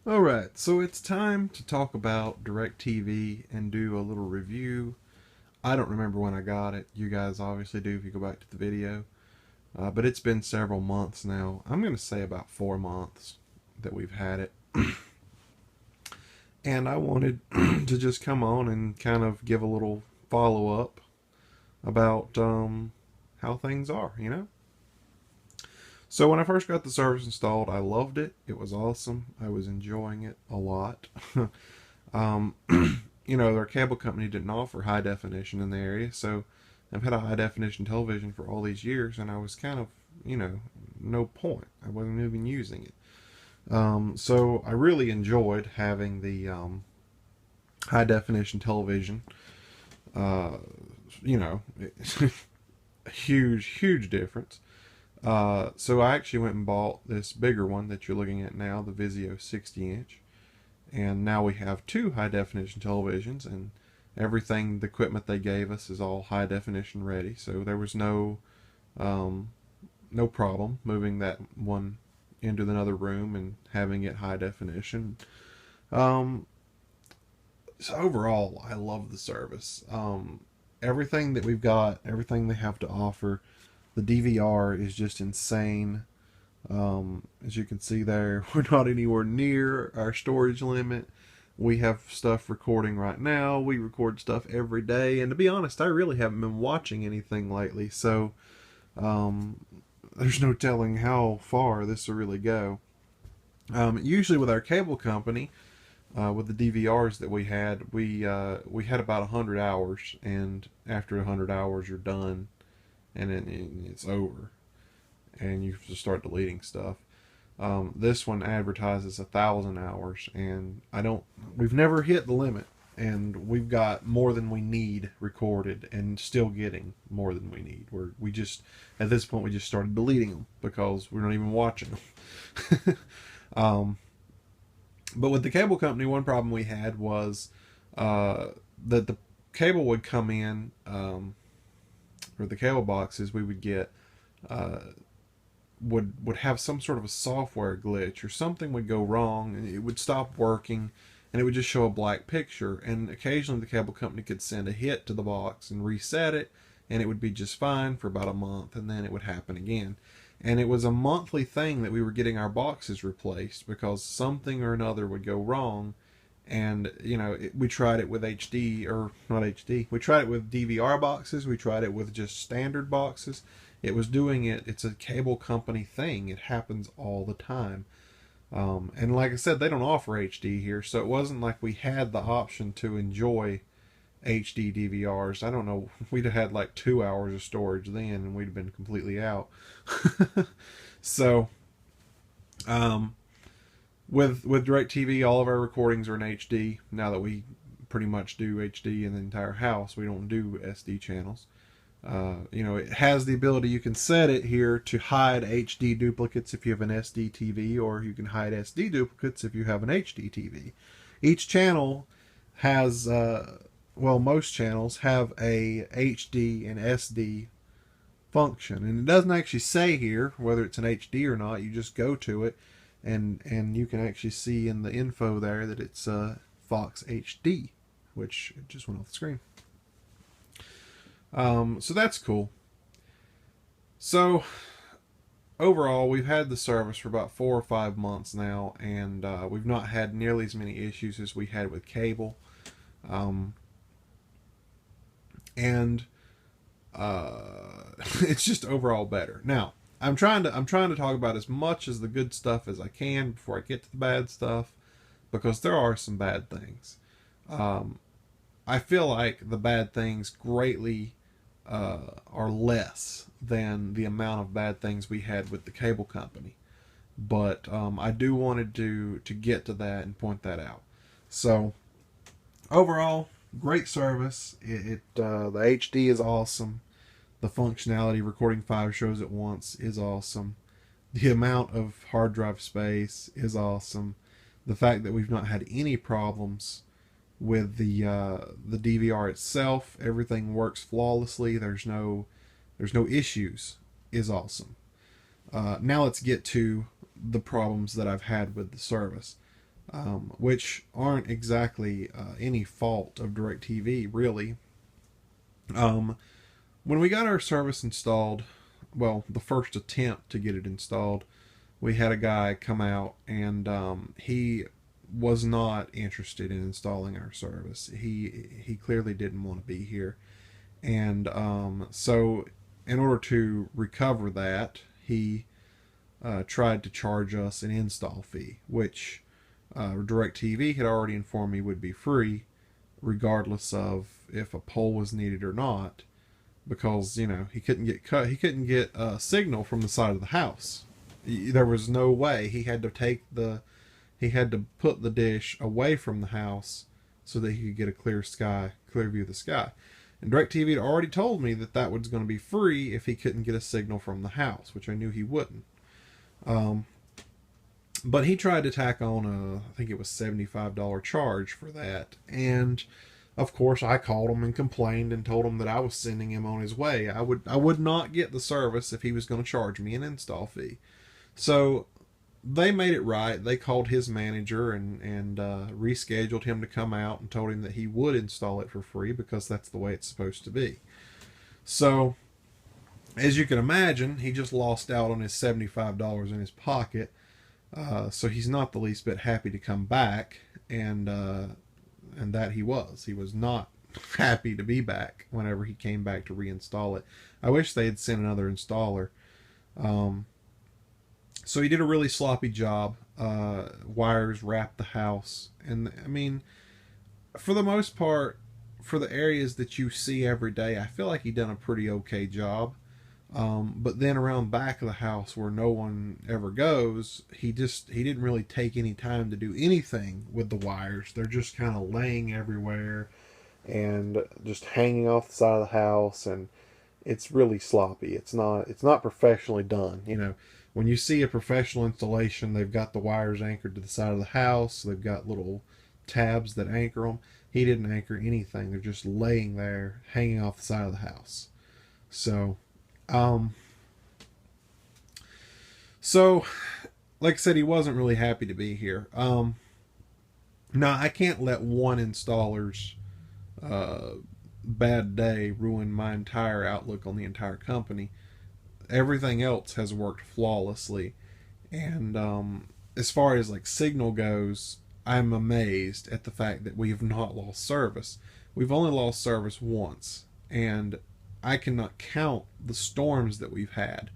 Alright, so it's time to talk about DirecTV and do a little review. I don't remember when I got it. You guys obviously do if you go back to the video. But it's been several months now. I'm going to say about 4 months that we've had it. And I wanted to just come on and kind of give a little follow up about how things are. So when I first got the service installed, I loved it. It was awesome. I was enjoying it a lot. um, their cable company didn't offer high definition in the area, so I've had a high definition television for all these years, and I was kind of, no point. I wasn't even using it. So I really enjoyed having the high definition television. Uh, a huge difference. So I actually went and bought this bigger one that you're looking at now, the Vizio 60-inch. And now we have two high definition televisions, and everything, the equipment they gave us is all high definition ready. So there was no problem moving that one into another room and having it high definition. Um, so overall, I love the service. Everything that we've got, everything they have to offer, the DVR is just insane. As you can see there, we're not anywhere near our storage limit. We have stuff recording right now. We record stuff every day. And to be honest, I really haven't been watching anything lately. So there's no telling how far this will really go. Usually with our cable company, with the DVRs that we had about 100 hours. And after 100 hours, you're done. And it's over. And you just start deleting stuff. This one advertises 1,000 hours, and we've never hit the limit, and we've got more than we need recorded, and still getting more than we need. At this point, we just started deleting them because we're not even watching them. But with the cable company, one problem we had was that the cable would come in, or the cable boxes we would get, would have some sort of a software glitch, or something would go wrong and it would stop working, and it would just show a black picture. And occasionally the cable company could send a hit to the box and reset it, and it would be just fine for about a month, and then it would happen again. And it was a monthly thing that we were getting our boxes replaced because something or another would go wrong. And we tried it with HD, or not HD, we tried it with DVR boxes, we tried it with just standard boxes. It was doing it. It's a cable company thing. It happens all the time. And like I said, they don't offer HD here, so it wasn't like we had the option to enjoy HD DVRs. I don't know, we'd have had like 2 hours of storage then, and we'd have been completely out. So with DirecTV, all of our recordings are in HD. Now that we pretty much do HD in the entire house, we don't do SD channels. It has the ability, you can set it here to hide HD duplicates if you have an SD TV, or you can hide SD duplicates if you have an HD TV. Each channel has, most channels have a HD and SD function, and it doesn't actually say here whether it's an HD or not. You just go to it, and you can actually see in the info there that it's Fox HD, which just went off the screen. So that's cool. So overall, we've had the service for about 4 or 5 months now, and we've not had nearly as many issues as we had with cable. And it's just overall better. Now, I'm trying to talk about as much as the good stuff as I can before I get to the bad stuff, because there are some bad things. I feel like the bad things greatly are less than the amount of bad things we had with the cable company. But I do wanted to get to that and point that out. So overall, great service. The HD is awesome. The functionality, recording 5 shows at once, is awesome. The amount of hard drive space is awesome. The fact that we've not had any problems with the DVR itself, everything works flawlessly. There's no issues, is awesome. Now let's get to the problems that I've had with the service. which aren't exactly any fault of DirecTV, really. Um, when we got our service installed, well, the first attempt to get it installed, we had a guy come out, and he was not interested in installing our service. He clearly didn't want to be here, and so in order to recover that, he tried to charge us an install fee, which DirecTV had already informed me would be free, regardless of if a pole was needed or not, because he couldn't get he couldn't get a signal from the side of the house. There was no way. He had to put the dish away from the house so that he could get a clear view of the sky. And DirecTV had already told me that that was going to be free if he couldn't get a signal from the house, which I knew he wouldn't. But he tried to tack on I think it was $75 charge for that. And of course, I called him and complained and told him that I was sending him on his way. I would not get the service if he was going to charge me an install fee. So they made it right. They called his manager and rescheduled him to come out and told him that he would install it for free because that's the way it's supposed to be. So, as you can imagine, he just lost out on his $75 in his pocket. So he's not the least bit happy to come back, and that he was not happy to be back whenever he came back to reinstall it. I wish they had sent another installer. So he did a really sloppy job. Wires wrapped the house, and I mean, for the most part, for the areas that you see every day, I feel like he done a pretty okay job. But then around back of the house where no one ever goes, he didn't really take any time to do anything with the wires. They're just kind of laying everywhere and just hanging off the side of the house, and it's really sloppy. It's not professionally done. When you see a professional installation, they've got the wires anchored to the side of the house. They've got little tabs that anchor them. He didn't anchor anything. They're just laying there, hanging off the side of the house. So, like I said, he wasn't really happy to be here. Now, I can't let one installer's bad day ruin my entire outlook on the entire company. Everything else has worked flawlessly, and as far as like signal goes, I'm amazed at the fact that we have not lost service. We've only lost service once, and I cannot count the storms that we've had.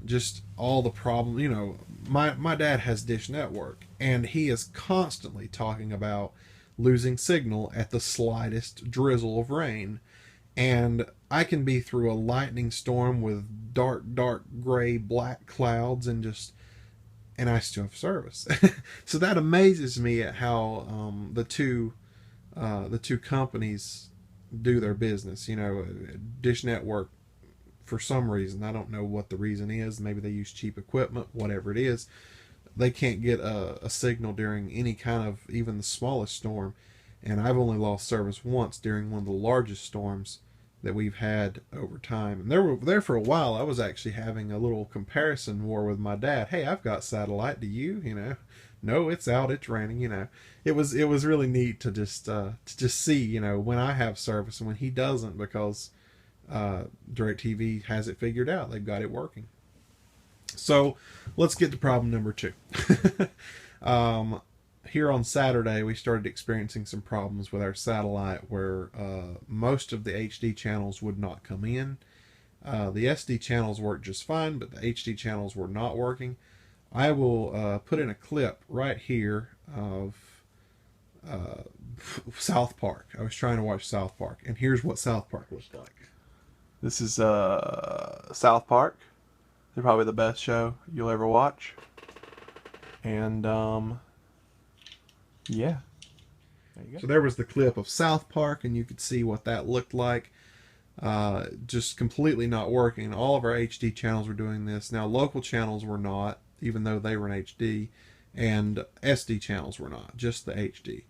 Just all the problems. My dad has Dish Network, and he is constantly talking about losing signal at the slightest drizzle of rain. And I can be through a lightning storm with dark gray black clouds and I still have service. So that amazes me at how the two companies do their business. Dish Network, for some reason, I don't know what the reason is. Maybe they use cheap equipment, whatever it is. They can't get a signal during any kind of, even the smallest storm. And I've only lost service once during one of the largest storms that we've had over time. And there for a while, I was actually having a little comparison war with my dad. Hey, I've got satellite. Do you? No, it's out. It's raining. It was really neat to just see, when I have service and when he doesn't, because DirecTV has it figured out. They've got it working. So let's get to problem number 2. Here on Saturday, we started experiencing some problems with our satellite where most of the HD channels would not come in. The SD channels worked just fine, but the HD channels were not working. I will put in a clip right here of South Park. I was trying to watch South Park, and here's what South Park looks like. This is South Park. They're probably the best show you'll ever watch. And yeah. There you go. So there was the clip of South Park, and you could see what that looked like. Just completely not working. All of our HD channels were doing this. Now, local channels were not, even though they were in HD, and SD channels were not, just the HD.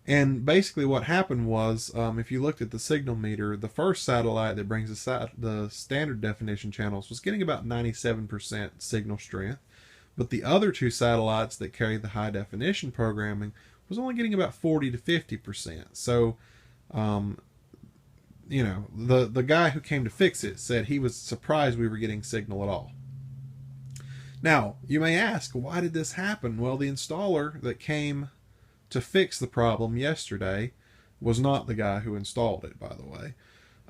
And basically what happened was, if you looked at the signal meter, the first satellite that brings the standard definition channels was getting about 97% signal strength. but the other two satellites that carried the high definition programming was only getting about 40 to 50%. So, the guy who came to fix it said he was surprised we were getting signal at all. Now, you may ask, why did this happen? Well, the installer that came to fix the problem yesterday was not the guy who installed it, by the way.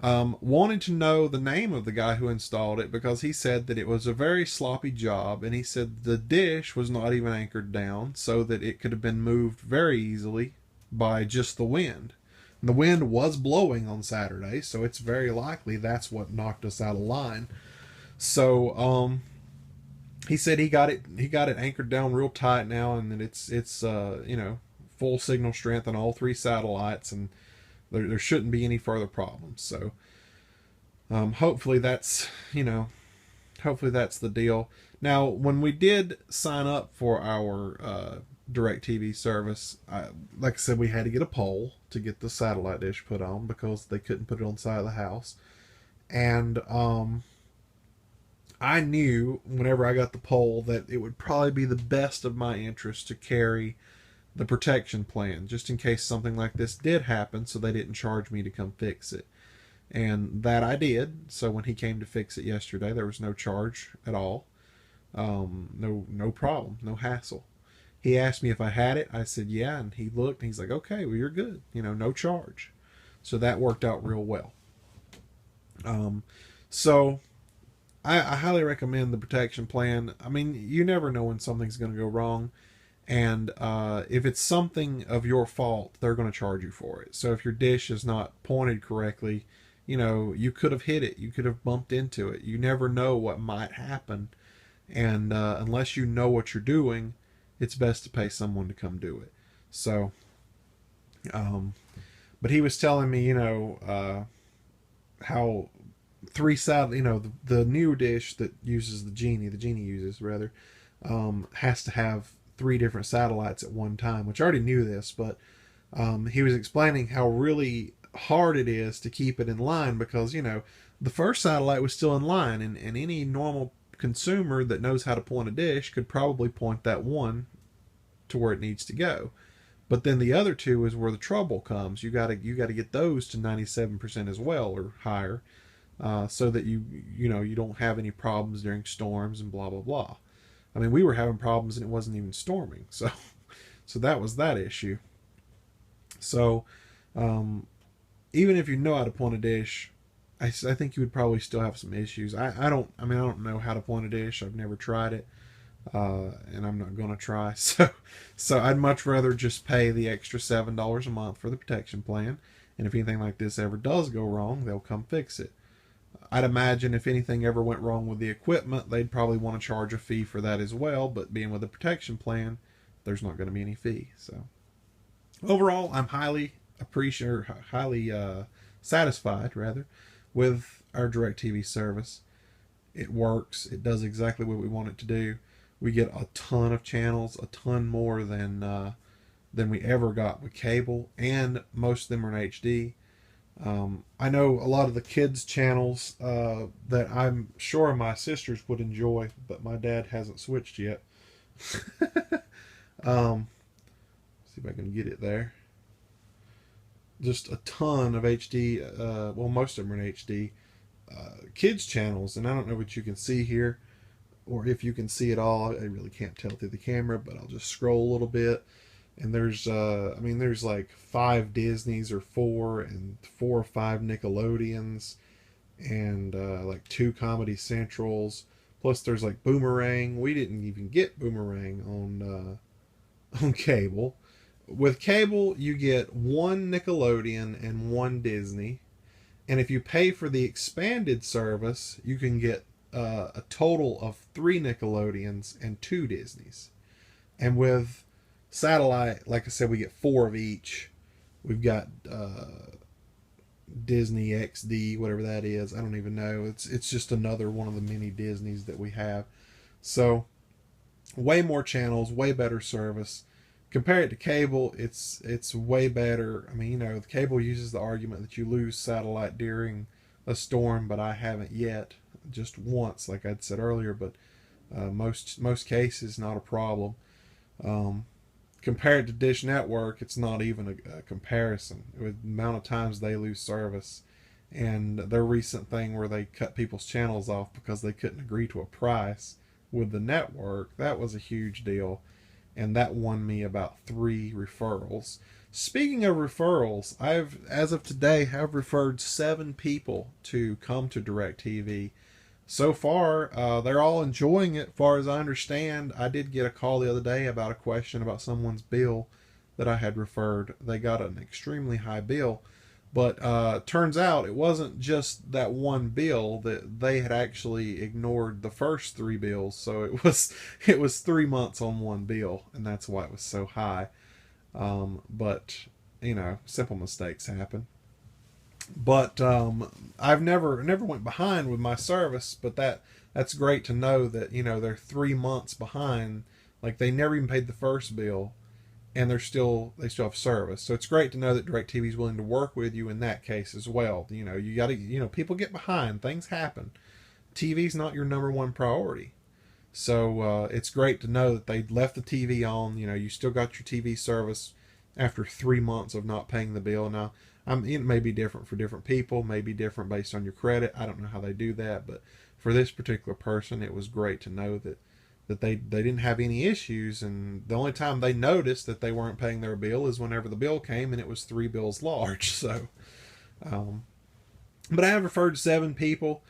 Wanted to know the name of the guy who installed it because he said that it was a very sloppy job, and he said the dish was not even anchored down so that it could have been moved very easily by just the wind. And the wind was blowing on Saturday, so it's very likely that's what knocked us out of line. So he said he got it anchored down real tight now, and that it's full signal strength on all three satellites, and there shouldn't be any further problems. So hopefully that's the deal. Now, when we did sign up for our DirecTV service, like I said, we had to get a pole to get the satellite dish put on because they couldn't put it on the side of the house. And I knew whenever I got the pole that it would probably be the best of my interest to carry the protection plan, just in case something like this did happen, so they didn't charge me to come fix it. And that I did. So when he came to fix it yesterday, there was no charge at all. No problem, no hassle. He asked me if I had it. I said yeah, and he looked and he's like, okay, well, you're good, no charge. So that worked out real well. So I highly recommend the protection plan. I mean, you never know when something's going to go wrong. And if it's something of your fault, they're going to charge you for it. So if your dish is not pointed correctly, you could have hit it. You could have bumped into it. You never know what might happen. And unless you know what you're doing, it's best to pay someone to come do it. So, but he was telling me, how three satellite, the new dish that uses the Genie uses rather, has to have 3 different satellites at one time, which I already knew this, but he was explaining how really hard it is to keep it in line because, the first satellite was still in line, and any normal consumer that knows how to point a dish could probably point that one to where it needs to go. But then the other 2 is where the trouble comes. You gotta get those to 97% as well or higher, so that you don't have any problems during storms and blah blah blah. I mean, we were having problems and it wasn't even storming, so that was that issue. So even if you know how to point a dish, I think you would probably still have some issues. I don't know how to point a dish. I've never tried it, and I'm not gonna try. So I'd much rather just pay the extra $7 a month for the protection plan, and if anything like this ever does go wrong, they'll come fix it. I'd imagine if anything ever went wrong with the equipment, they'd probably want to charge a fee for that as well, but being with a protection plan, there's not going to be any fee. So overall, I'm highly satisfied rather with our DirecTV service. It works. It does exactly what we want it to do. We get a ton of channels, a ton more than we ever got with cable, and most of them are in HD. I know a lot of the kids' channels that I'm sure my sisters would enjoy, but my dad hasn't switched yet. See if I can get it there. Just a ton of HD, most of them are in HD, kids' channels, and I don't know what you can see here, or if you can see it all. I really can't tell through the camera, but I'll just scroll a little bit. And there's like 5 Disneys or 4, and 4 or 5 Nickelodeons, and like 2 Comedy Centrals. Plus there's like Boomerang. We didn't even get Boomerang on cable. With cable, you get 1 Nickelodeon and 1 Disney. And if you pay for the expanded service, you can get a total of 3 Nickelodeons and 2 Disneys. And with satellite, like I said, we get 4 of each. We've got Disney XD, whatever that is. I don't even know. It's just another one of the many Disneys that we have. So way more channels, way better service. Compare it to cable, it's way better. I mean, the cable uses the argument that you lose satellite during a storm, but I haven't yet. Just once, like I'd said earlier, but Most cases, not a problem. Um, Compared to Dish Network, it's not even a comparison with the amount of times they lose service. And their recent thing where they cut people's channels off because they couldn't agree to a price with the network, that was a huge deal. And that won me about 3 referrals. Speaking of referrals, as of today, have referred 7 people to come to DirecTV. So far, they're all enjoying it. As far as I understand, I did get a call the other day about a question about someone's bill that I had referred. They got an extremely high bill, but turns out it wasn't just that one bill, that they had actually ignored the first 3 bills. So it was 3 months on one bill, and that's why it was so high. But simple mistakes happen. But I've never went behind with my service, but that's great to know that they're 3 months behind. Like, they never even paid the first bill, and they still have service. So it's great to know that DirecTV is willing to work with you in that case as well. You got to people get behind, things happen. TV's not your number one priority. So it's great to know that they left the TV on. You still got your TV service after 3 months of not paying the bill. Now, it may be different for different people, may be different based on your credit. I don't know how they do that, but for this particular person, it was great to know that they didn't have any issues, and the only time they noticed that they weren't paying their bill is whenever the bill came, and it was 3 bills large. So, but I have referred 7 people,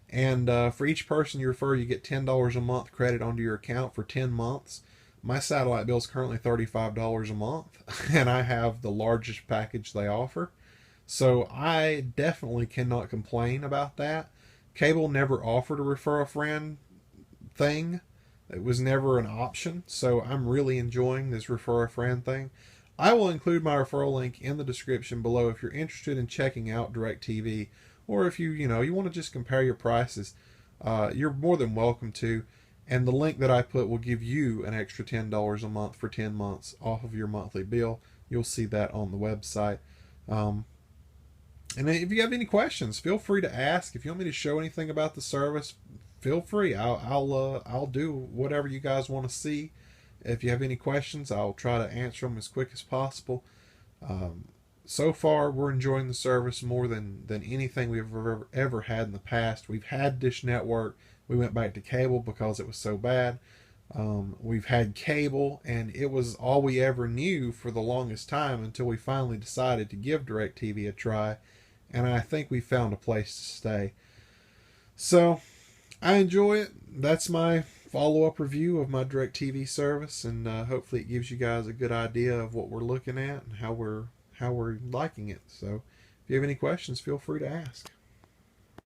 and for each person you refer, you get $10 a month credit onto your account for 10 months. My satellite bill is currently $35 a month, and I have the largest package they offer. So I definitely cannot complain about that. Cable never offered a refer a friend thing. It was never an option. So I'm really enjoying this refer a friend thing. I will include my referral link in the description below if you're interested in checking out DirecTV, or if you want to just compare your prices. You're more than welcome to. And the link that I put will give you an extra $10 a month for 10 months off of your monthly bill. You'll see that on the website. And if you have any questions, feel free to ask. If you want me to show anything about the service, feel free. I'll do whatever you guys want to see. If you have any questions, I'll try to answer them as quick as possible. So far, we're enjoying the service more than anything we've ever had in the past. We've had Dish Network. We went back to cable because it was so bad. We've had cable, and it was all we ever knew for the longest time until we finally decided to give DirecTV a try, and I think we found a place to stay. So I enjoy it. That's my follow-up review of my DirecTV service, and hopefully it gives you guys a good idea of what we're looking at and how we're liking it. So if you have any questions, feel free to ask.